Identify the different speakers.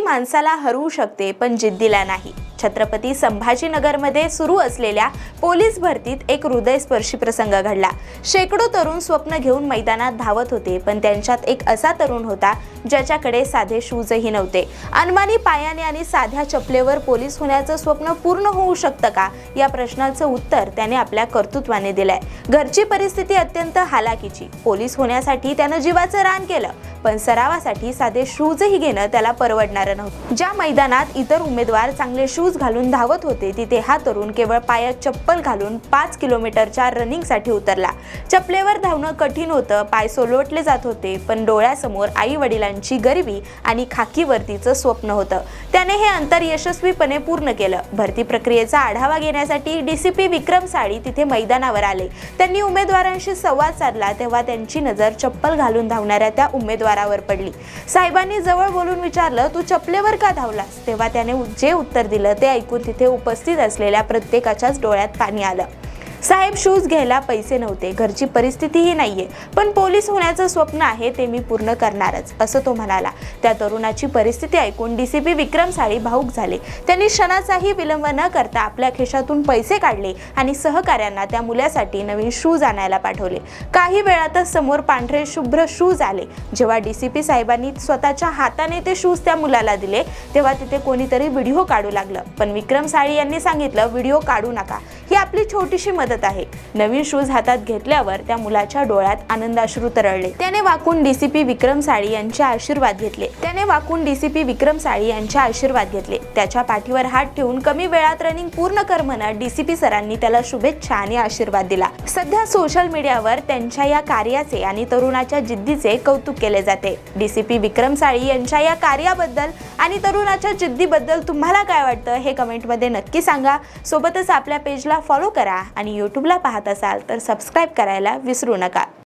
Speaker 1: माणसाला हरवू शकते पण जिद्दीला नाही। छत्रपती संभाजीनगरमध्ये सुरू असलेल्या पोलीस भरतीत एक हृदयस्पर्शी प्रसंग घडला। शेकडो तरुण स्वप्न घेऊन मैदानात धावत होते, पण त्यांच्यात एक असा तरुण होता ज्याच्याकडे साधे शूजही नव्हते। अनमानी पायाने आणि साध्या चपलेवर पोलीस होण्याचं स्वप्न पूर्ण होऊ शकतं का, या प्रश्नाचं उत्तर त्याने आपल्या कर्तृत्वाने दिलंय। घरची परिस्थिती अत्यंत हालाकीची। पोलीस होण्यासाठी त्यानं जीवाचं रान केलं, पण सरावासाठी साधे शूजही घेणं त्याला परवडणारं नव्हतं। ज्या मैदानात इतर उमेदवार चांगले शूज घालून धावत होते, तिथे हा तरुण केवळ पायात चप्पल घालून 5 किलोमीटरच्या रनिंगसाठी उतरला। चपलेवर धावणं कठीण होतं, पाय सोलवटले जात होते, पण डोळ्यासमोर आई वडिलांची गरिबी आणि खाकी वर्दीचं स्वप्न होतं। त्याने हे अंतर यशस्वीपणे पूर्ण केलं। भरती प्रक्रियेचा आढावा घेण्यासाठी डीसीपी विक्रम साळी तिथे मैदानावर आले। त्यांनी उमेदवारांशी संवाद साधला, तेव्हा त्यांची नजर चप्पल घालून धावणाऱ्या त्या उमेदवारावर पडली। साहेबांनी जवळ बोलून विचारलं, तू चपलेवर का धावलास? तेव्हा त्याने जे उत्तर दिलं ते ऐकून तिथे उपस्थित असलेल्या प्रत्येकाच्याच डोळ्यात पाणी आलं। साहेब, शूज घ्यायला पैसे नव्हते, घरची परिस्थितीही नाहीये, पण पोलीस होण्याचं स्वप्न आहे, ते मी पूर्ण करणारच, असं तो म्हणाला। त्या तरुणाची परिस्थिती ऐकून डीसीपी विक्रम साळी भावुक झाले। त्यांनी क्षणाचाही विलंब न करता आपल्या खिशातून पैसे काढले आणि सहकाऱ्यांना त्या मुलासाठी नवीन शूज आणायला पाठवले। काही वेळातच समोर पांढरे शुभ्र शूज आले। जेव्हा डीसीपी साहेबांनी स्वतःच्या हाताने ते शूज त्या मुलाला दिले, तेव्हा तिथे कोणीतरी व्हिडिओ काढू लागलं, पण विक्रम साळी यांनी सांगितलं, व्हिडिओ काढू नका, ही आपली छोटीशी मदत आहे। नवीन शूज हातात घेतल्यावर त्या मुलाच्या डोळ्यात आनंदाश्रू तरळले। त्याने वाकून डीसीपी विक्रम साळी यांचे आशीर्वाद घेतले। त्याच्या पाठीवर हात ठेवून कमी वेळात रनिंग पूर्ण कर म्हणत डीसीपी सरांनी त्याला शुभेच्छा आणि आशीर्वाद दिला। सध्या सोशल मीडियावर त्यांच्या या कार्याचे आणि तरुणाच्या जिद्दीचे कौतुक केले जाते। डीसीपी विक्रम साळी यांच्या या कार्याबद्दल आणि तरुणाच्या जिद्दीबद्दल तुम्हाला काय वाटतं हे कमेंटमध्ये नक्की सांगा। सोबतच आपल्या पेजला फॉलो करा आणि यूट्यूबला पाहत असाल तर सबस्क्राईब करायला विसरू नका।